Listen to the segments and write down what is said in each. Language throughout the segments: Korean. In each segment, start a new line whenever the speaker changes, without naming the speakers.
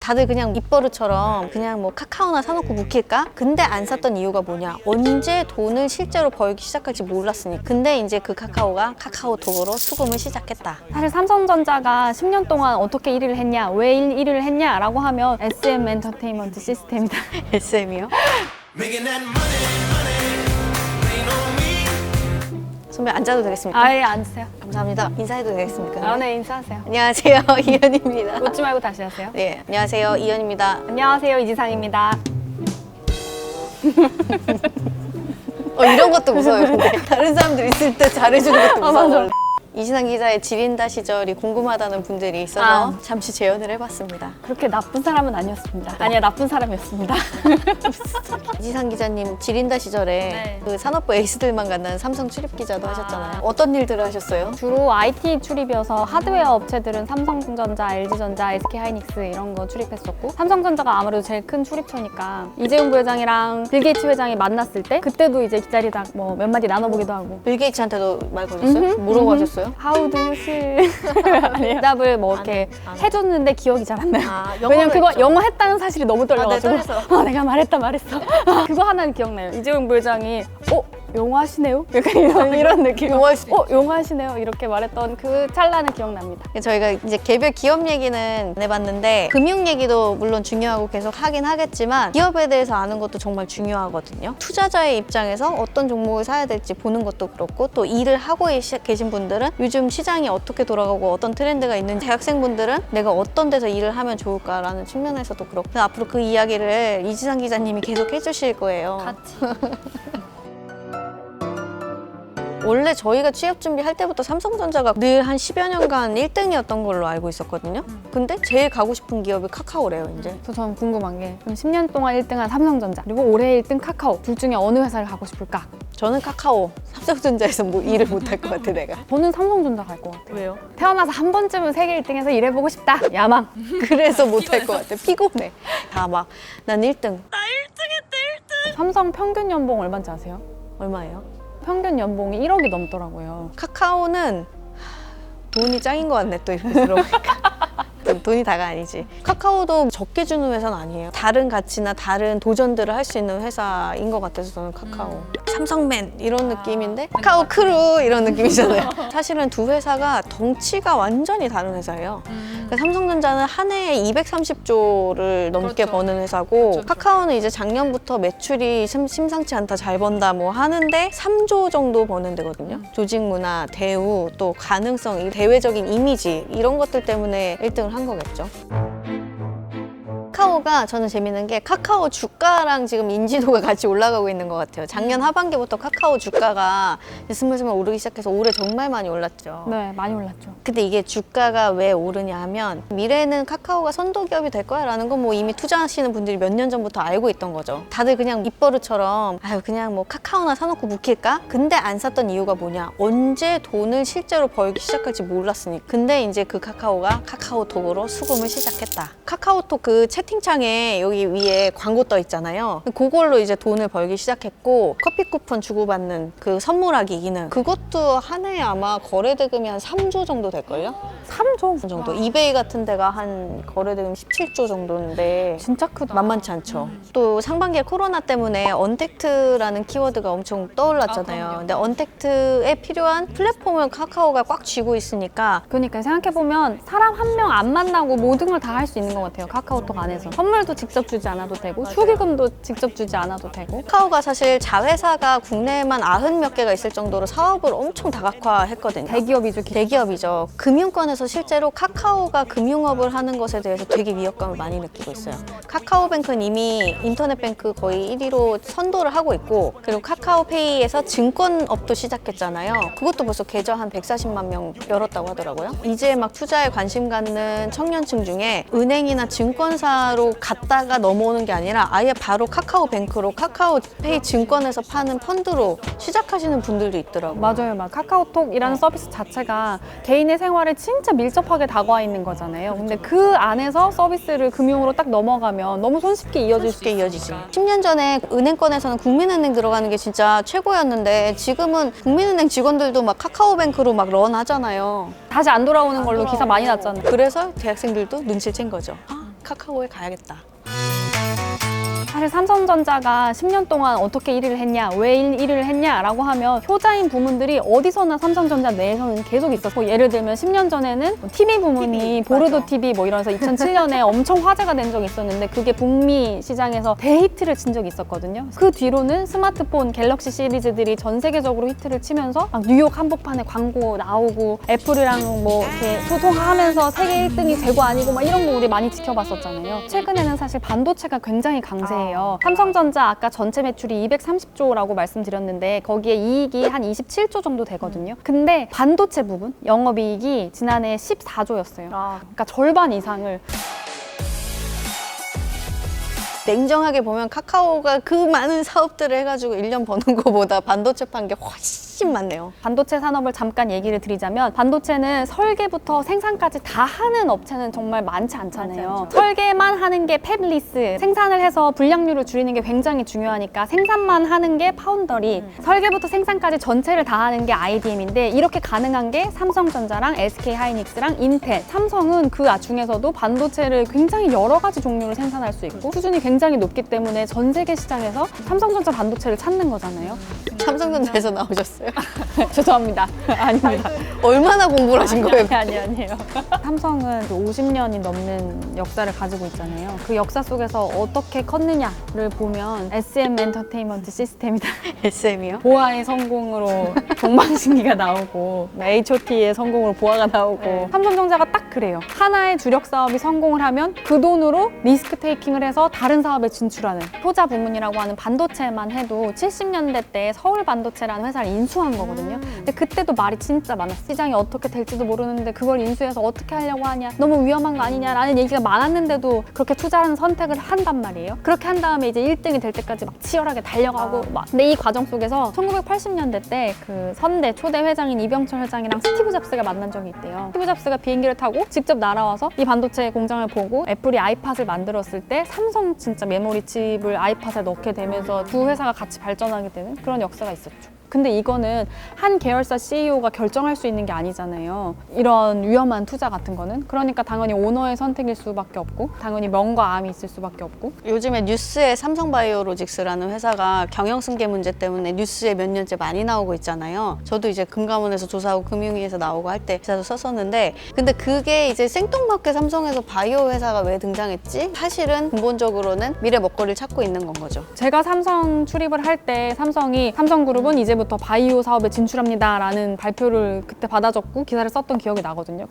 다들 그냥 입버릇처럼 그냥 뭐 카카오나 사놓고 묵힐까? 근데 안 샀던 이유가 뭐냐? 언제 돈을 실제로 벌기 시작할지 몰랐으니까. 근데 이제 그 카카오가 카카오톡으로 수금을 시작했다.
사실 삼성전자가 10년 동안 어떻게 1위를 했냐, 왜 1위를 했냐라고 하면 SM 엔터테인먼트 시스템이다.
SM이요? 선배 앉아도 되겠습니까?
아예 앉으세요.
감사합니다. 인사해도 되겠습니까?
네, 인사하세요.
안녕하세요, 이현입니다.
웃지 말고 다시 하세요.
네, 안녕하세요, 이현입니다.
안녕하세요, 이지상입니다.
이런 것도 무서워요. 근데 다른 사람들 있을 때 잘해주는 것도 무서워.
맞아.
이신환 기자의 지린다 시절이 궁금하다는 분들이 있어서 잠시 재연을 해봤습니다.
그렇게 나쁜 사람은 아니었습니다. 아니야, 나쁜 사람이었습니다.
이지상 기자님 지린다 시절에
네.
그 산업부 에이스들만 간다는 삼성 출입 기자도 하셨잖아요. 어떤 일들을 하셨어요?
주로 IT 출입이어서 하드웨어 업체들은 삼성전자, LG전자, SK하이닉스 이런 거 출입했었고, 삼성전자가 아무래도 제일 큰 출입처니까 이재용 부회장이랑 빌 게이츠 회장이 만났을 때 그때도 이제 기다리다 뭐 몇 마디 나눠보기도 하고.
빌 게이츠한테도 말 걸렸어요? 뭐라고 하셨어요?
How do you feel? 대답을 뭐 이렇게
안 해.
해줬는데 기억이 잘 안 나요.
영어로
왜냐면 그거
했죠.
영어 했다는 사실이 너무 떨려가지고.
네, 떨려서.
내가 말했어. 그거 하나는 기억나요. 이재용 부회장이 영어 하시네요? 약간 이런 느낌.
영어 할 수 있죠.
영어 하시네요? 이렇게 말했던 그 찰나는 기억납니다.
저희가 이제 개별 기업 얘기는 안 해봤는데 금융 얘기도 물론 중요하고 계속 하긴 하겠지만 기업에 대해서 아는 것도 정말 중요하거든요. 투자자의 입장에서 어떤 종목을 사야 될지 보는 것도 그렇고 또 일을 하고 계신 분들은 요즘 시장이 어떻게 돌아가고 어떤 트렌드가 있는지 대학생분들은 내가 어떤 데서 일을 하면 좋을까라는 측면에서도 그렇고 앞으로 그 이야기를 이지상 기자님이 계속 해주실 거예요. 원래 저희가 취업 준비할 때부터 삼성전자가 늘 한 10여 년간 1등이었던 걸로 알고 있었거든요. 근데 제일 가고 싶은 기업이 카카오래요, 이제.
그래서 저는 궁금한 게 그럼 10년 동안 1등한 삼성전자 그리고 올해 1등 카카오 둘 중에 어느 회사를 가고 싶을까?
저는 카카오, 삼성전자에서 뭐 일을 못 할 것 같아, 내가.
저는 삼성전자 갈 것 같아요.
왜요?
태어나서 한 번쯤은 세계 1등에서 일해보고 싶다. 야망.
그래서 못 할 것 같아. 피곤해. 다 막, 난 1등.
삼성 평균 연봉 얼마인지 아세요?
얼마예요?
평균 연봉이 1억이 넘더라고요.
카카오는 돈이 짱인 것 같네, 또 이렇게 들어보니까. 돈이 다가 아니지. 카카오도 적게 주는 회사는 아니에요. 다른 가치나 다른 도전들을 할 수 있는 회사인 것 같아서 저는 카카오. 삼성맨 이런 느낌인데 카카오 크루 이런 느낌이잖아요. 사실은 두 회사가 덩치가 완전히 다른 회사예요. 그러니까 삼성전자는 한 해에 230조를 넘게 버는 회사고 카카오는 이제 작년부터 매출이 심상치 않다, 잘 번다 뭐 하는데 3조 정도 버는 데거든요. 조직 문화, 대우, 또 가능성, 이 대외적인 이미지 이런 것들 때문에 1등을 한 거겠죠. 카카오가 저는 재밌는 게 카카오 주가랑 지금 인지도가 같이 올라가고 있는 것 같아요. 작년 하반기부터 카카오 주가가 스물스물 오르기 시작해서 올해 정말 많이 올랐죠.
네, 많이 올랐죠.
근데 이게 주가가 왜 오르냐 하면 미래에는 카카오가 선도기업이 될 거야 라는 건 뭐 이미 투자하시는 분들이 몇 년 전부터 알고 있던 거죠. 다들 그냥 입버릇처럼 그냥 뭐 카카오나 사놓고 묵힐까? 근데 안 샀던 이유가 뭐냐? 언제 돈을 실제로 벌기 시작할지 몰랐으니까. 근데 이제 그 카카오가 카카오톡으로 수금을 시작했다. 카카오톡 그 채팅창에 여기 위에 광고 떠 있잖아요. 그걸로 이제 돈을 벌기 시작했고 커피 쿠폰 주고받는 그 선물하기 기능 그것도 한 해에 아마 거래 대금이 한 3조 정도 될걸요?
3조?
그 정도. 이베이 같은 데가 한 거래 대금 17조 정도인데
진짜 크다.
만만치 않죠. 또 상반기에 코로나 때문에 언택트라는 키워드가 엄청 떠올랐잖아요. 근데 언택트에 필요한 플랫폼을 카카오가 꽉 쥐고 있으니까
그러니까 생각해보면 사람 한 명 안 만나고 모든 걸 다 할 수 있는 것 같아요. 카카오톡 안에서. 선물도 직접 주지 않아도 되고 축의금도 직접 주지 않아도 되고.
카카오가 사실 자회사가 국내에만 90몇 개가 있을 정도로 사업을 엄청 다각화했거든요.
대기업이죠.
대기업이죠. 금융권에서 실제로 카카오가 금융업을 하는 것에 대해서 되게 위협감을 많이 느끼고 있어요. 카카오뱅크는 이미 인터넷뱅크 거의 1위로 선도를 하고 있고 그리고 카카오페이에서 증권업도 시작했잖아요. 그것도 벌써 계좌 한 140만 명 열었다고 하더라고요. 이제 막 투자에 관심 갖는 청년층 중에 은행이나 증권사로 갔다가 넘어오는 게 아니라 아예 바로 카카오뱅크로 카카오페이 증권에서 파는 펀드로 시작하시는 분들도 있더라고요.
맞아요. 카카오톡이라는 서비스 자체가 개인의 생활에 진짜 밀접하게 다가와 있는 거잖아요. 근데 그 안에서 서비스를 금융으로 딱 넘어가면 너무 손쉽게 이어질 수
쉽게
있어요.
이어지지. 10년 전에 은행권에서는 국민은행 들어가는 게 진짜 최고였는데 지금은 국민은행 직원들도 막 카카오뱅크로 막 런하잖아요.
다시 안 돌아오는 걸로 기사 많이 났잖아요.
그래서 대학생들도 눈치를 챈 거죠. 카카오에 가야겠다.
사실 삼성전자가 10년 동안 어떻게 1위를 했냐, 왜 1위를 했냐라고 하면 효자인 부문들이 어디서나 삼성전자 내에서는 계속 있었고, 예를 들면 10년 전에는 TV 부문이
TV,
보르도
맞아.
TV 뭐 이러면서 2007년에 엄청 화제가 된 적이 있었는데 그게 북미 시장에서 대히트를 친 적이 있었거든요. 그 뒤로는 스마트폰 갤럭시 시리즈들이 전 세계적으로 히트를 치면서 막 뉴욕 한복판에 광고 나오고 애플이랑 뭐 이렇게 소통하면서 세계 1등이 되고 아니고 막 이런 거 우리 많이 지켜봤었잖아요. 최근에는 사실 반도체가 굉장히 강세예요. 삼성전자 아까 전체 매출이 230조라고 말씀드렸는데 거기에 이익이 한 27조 정도 되거든요. 근데 반도체 부분 영업이익이 지난해 14조였어요. 그러니까 절반 이상을.
냉정하게 보면 카카오가 그 많은 사업들을 해가지고 1년 버는 거보다 반도체 판 게 훨씬 많네요.
반도체 산업을 잠깐 얘기를 드리자면 반도체는 설계부터 생산까지 다 하는 업체는 정말 많지 않잖아요.
많지 않죠.
설계만 하는 게 팹리스, 생산을 해서 불량률을 줄이는 게 굉장히 중요하니까 생산만 하는 게 파운더리, 설계부터 생산까지 전체를 다 하는 게 IDM인데 이렇게 가능한 게 삼성전자랑 SK하이닉스랑 인텔, 삼성은 그 중에서도 반도체를 굉장히 여러 가지 종류를 생산할 수 있고 수준이 굉장히 높기 때문에 전 세계 시장에서 삼성전자 반도체를 찾는 거잖아요.
삼성전자에서 나오셨어요?
죄송합니다. 아닙니다.
얼마나 공부를 하신 거예요?
아니에요. 삼성은 50년이 넘는 역사를 가지고 있잖아요. 그 역사 속에서 어떻게 컸느냐를 보면 SM 엔터테인먼트 시스템이다.
SM이요?
보아의 성공으로 동방신기가 나오고 H.O.T의 성공으로 보아가 나오고 삼성전자가 딱 그래요. 하나의 주력 사업이 성공을 하면 그 돈으로 리스크 테이킹을 해서 다른 사업에 진출하는 효자 부문이라고 하는 반도체만 해도 70년대 때 서울 반도체라는 회사를 인수한 거거든요. 근데 그때도 말이 진짜 많았어요. 시장이 어떻게 될지도 모르는데 그걸 인수해서 어떻게 하려고 하냐, 너무 위험한 거 아니냐라는 얘기가 많았는데도 그렇게 투자하는 선택을 한단 말이에요. 그렇게 한 다음에 이제 1등이 될 때까지 막 치열하게 달려가고 막. 근데 이 과정 속에서 1980년대 때 그 선대 초대 회장인 이병철 회장이랑 스티브 잡스가 만난 적이 있대요. 스티브 잡스가 비행기를 타고 직접 날아와서 이 반도체 공장을 보고 애플이 아이팟을 만들었을 때 삼성 진짜 메모리 칩을 아이팟에 넣게 되면서 두 회사가 같이 발전하게 되는 그런 역사가 있었죠. 근데 이거는 한 계열사 CEO가 결정할 수 있는 게 아니잖아요. 이런 위험한 투자 같은 거는. 그러니까 당연히 오너의 선택일 수밖에 없고 당연히 명과 암이 있을 수밖에 없고.
요즘에 뉴스에 삼성바이오로직스라는 회사가 경영승계 문제 때문에 뉴스에 몇 년째 많이 나오고 있잖아요. 저도 이제 금감원에서 조사하고 금융위에서 나오고 할 때 기사도 썼었는데, 근데 그게 이제 생뚱맞게 삼성에서 바이오 회사가 왜 등장했지? 사실은 근본적으로는 미래 먹거리를 찾고 있는 건 거죠.
제가 삼성 출입을 할 때 삼성그룹은 이제부터 바이오 사업에 진출합니다라는 발표를 그때 받아 적고 기사를 썼던 기억이 나거든요.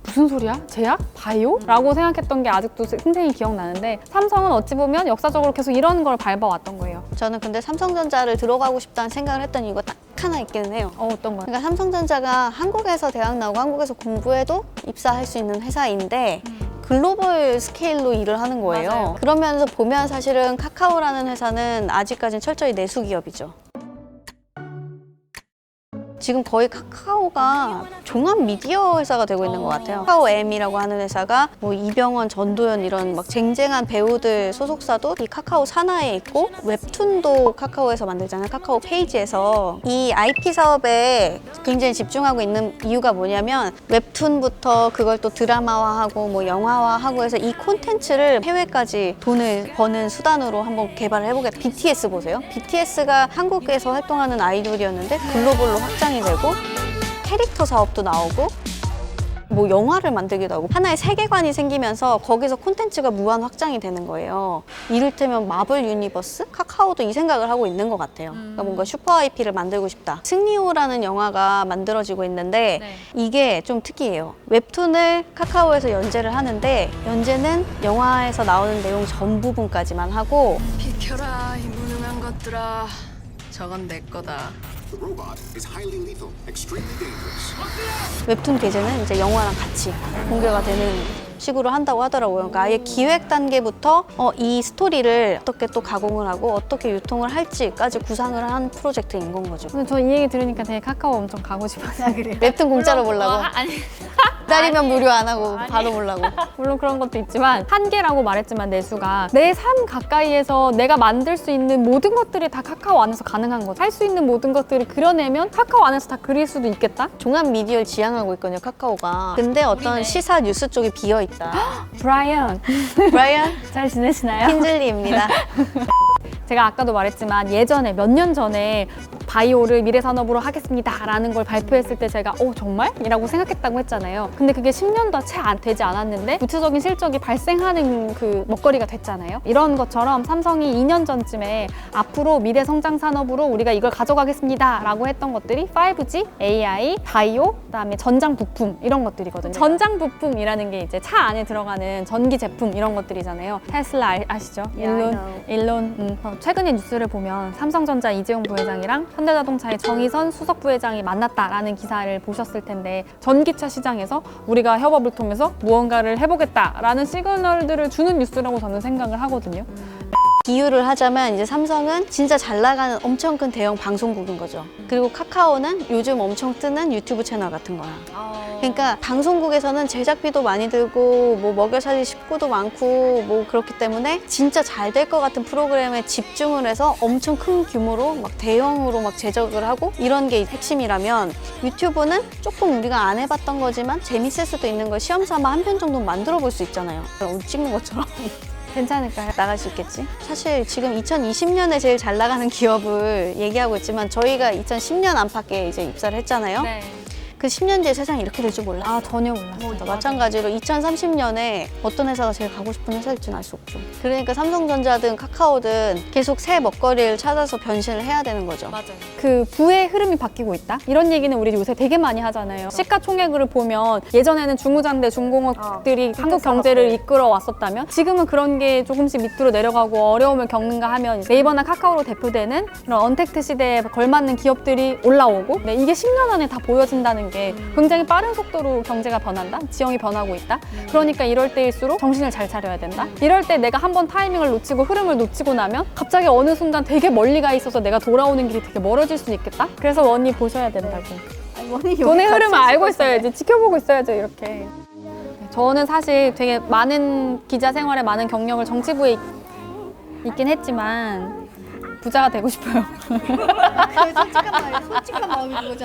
무슨 소리야? 제약? 바이오? 라고 생각했던 게 아직도 생생히 기억나는데 삼성은 어찌 보면 역사적으로 계속 이런 걸 밟아왔던 거예요.
저는 근데 삼성전자를 들어가고 싶다는 생각을 했던 이유가 딱 하나 있기는 해요.
어떤 거요?
그러니까 삼성전자가 한국에서 대학 나오고 한국에서 공부해도 입사할 수 있는 회사인데 글로벌 스케일로 일을 하는 거예요.
맞아요.
그러면서 보면 사실은 카카오라는 회사는 아직까지는 철저히 내수 기업이죠. 지금 거의 카카오가 종합 미디어 회사가 되고 있는 것 같아요. 카카오엠이라고 하는 회사가 뭐 이병헌, 전도연 이런 막 쟁쟁한 배우들 소속사도 이 카카오 산하에 있고, 웹툰도 카카오에서 만들잖아요. 카카오 페이지에서. 이 IP 사업에 굉장히 집중하고 있는 이유가 뭐냐면 웹툰부터 그걸 또 드라마화하고 뭐 영화화하고 해서 이 콘텐츠를 해외까지 돈을 버는 수단으로 한번 개발을 해보겠다. BTS 보세요. BTS가 한국에서 활동하는 아이돌이었는데 글로벌로 확장이 되고 캐릭터 사업도 나오고 뭐 영화를 만들기도 하고 하나의 세계관이 생기면서 거기서 콘텐츠가 무한 확장이 되는 거예요. 이를테면 마블 유니버스? 카카오도 이 생각을 하고 있는 것 같아요. 그러니까 뭔가 슈퍼 IP를 만들고 싶다. 승리호라는 영화가 만들어지고 있는데 이게 좀 특이해요. 웹툰을 카카오에서 연재를 하는데 연재는 영화에서 나오는 내용 전 부분까지만 하고
비켜라 이 무능한 것들아. 저건 내 거다.
The robot is highly lethal, extremely dangerous.
웹툰 게재는 이제 영화랑 같이 공개가 되는 식으로 한다고 하더라고요. 그러니까 아예 기획 단계부터 이 스토리를 어떻게 또 가공을 하고 어떻게 유통을 할지까지 구상을 한 프로젝트인 건 거죠.
근데 저 이 얘기 들으니까 되게 카카오 엄청 가고 싶어요. 그래요?
웹툰 공짜로 보려고.
아니.
기다리면 무료 안 하고 바로 보려고.
물론 그런 것도 있지만 한계라고 말했지만 내수가 내 삶 가까이에서 내가 만들 수 있는 모든 것들이 다 카카오 안에서 가능한 거죠. 할 수 있는 모든 것들을 그려내면 카카오 안에서 다 그릴 수도 있겠다?
종합 미디어를 지향하고 있거든요, 카카오가. 근데 어떤 시사 뉴스 쪽이 비어 있다.
브라이언
브라이언
잘 지내시나요?
킨즐리입니다.
제가 아까도 말했지만 예전에 몇 년 전에 바이오를 미래산업으로 하겠습니다 라는 걸 발표했을 때 제가 정말? 이라고 생각했다고 했잖아요. 근데 그게 10년도 채 되지 않았는데 구체적인 실적이 발생하는 그 먹거리가 됐잖아요. 이런 것처럼 삼성이 2년 전쯤에 앞으로 미래 성장 산업으로 우리가 이걸 가져가겠습니다 라고 했던 것들이 5G, AI, 바이오, 그다음에 전장 부품 이런 것들이거든요. 전장 부품이라는 게 이제 차 안에 들어가는 전기 제품 이런 것들이잖아요. 테슬라 아시죠?
Yeah, I
일론. 최근에 뉴스를 보면 삼성전자 이재용 부회장이랑 현대자동차의 정의선 수석 부회장이 만났다라는 기사를 보셨을 텐데 전기차 시장에서 우리가 협업을 통해서 무언가를 해보겠다라는 시그널들을 주는 뉴스라고 저는 생각을 하거든요.
비유를 하자면 이제 삼성은 진짜 잘 나가는 엄청 큰 대형 방송국인 거죠. 그리고 카카오는 요즘 엄청 뜨는 유튜브 채널 같은 거야. 그러니까 방송국에서는 제작비도 많이 들고 뭐 먹여 살릴 식구도 많고 뭐 그렇기 때문에 진짜 잘 될 것 같은 프로그램에 집중을 해서 엄청 큰 규모로 막 대형으로 막 제작을 하고 이런 게 핵심이라면 유튜브는 조금 우리가 안 해봤던 거지만 재밌을 수도 있는 걸 시험 삼아 한 편 정도 만들어 볼 수 있잖아요. 찍는 것처럼.
괜찮을까요?
나갈 수 있겠지? 사실 지금 2020년에 제일 잘 나가는 기업을 얘기하고 있지만 저희가 2010년 안팎에 이제 입사를 했잖아요.
네.
그 10년 뒤에 세상이 이렇게 될 줄 몰랐어요.
아 전혀 몰랐어요.
마찬가지로 2030년에 어떤 회사가 제일 가고 싶은 회사일지는 알 수 없죠. 그러니까 삼성전자든 카카오든 계속 새 먹거리를 찾아서 변신을 해야 되는 거죠.
맞아요. 그 부의 흐름이 바뀌고 있다? 이런 얘기는 우리 요새 되게 많이 하잖아요. 시가총액을 보면 예전에는 중무장대 중공업들이 한국 경제를 이끌어 왔었다면 지금은 그런 게 조금씩 밑으로 내려가고 어려움을 겪는가 하면 네이버나 카카오로 대표되는 그런 언택트 시대에 걸맞는 기업들이 올라오고 이게 10년 안에 다 보여진다는 게 굉장히 빠른 속도로 경제가 변한다? 지형이 변하고 있다? 그러니까 이럴 때일수록 정신을 잘 차려야 된다? 이럴 때 내가 한번 타이밍을 놓치고 흐름을 놓치고 나면 갑자기 어느 순간 되게 멀리 가 있어서 내가 돌아오는 길이 되게 멀어질 수 있겠다? 그래서 원이 보셔야 된다고. 돈의 흐름을 알고 있어야지. 지켜보고 있어야죠, 이렇게. 저는 사실 되게 많은 기자 생활에 많은 경력을 정치부에 있긴 했지만 부자가 되고 싶어요.
솔직한 마음이 그거잖아.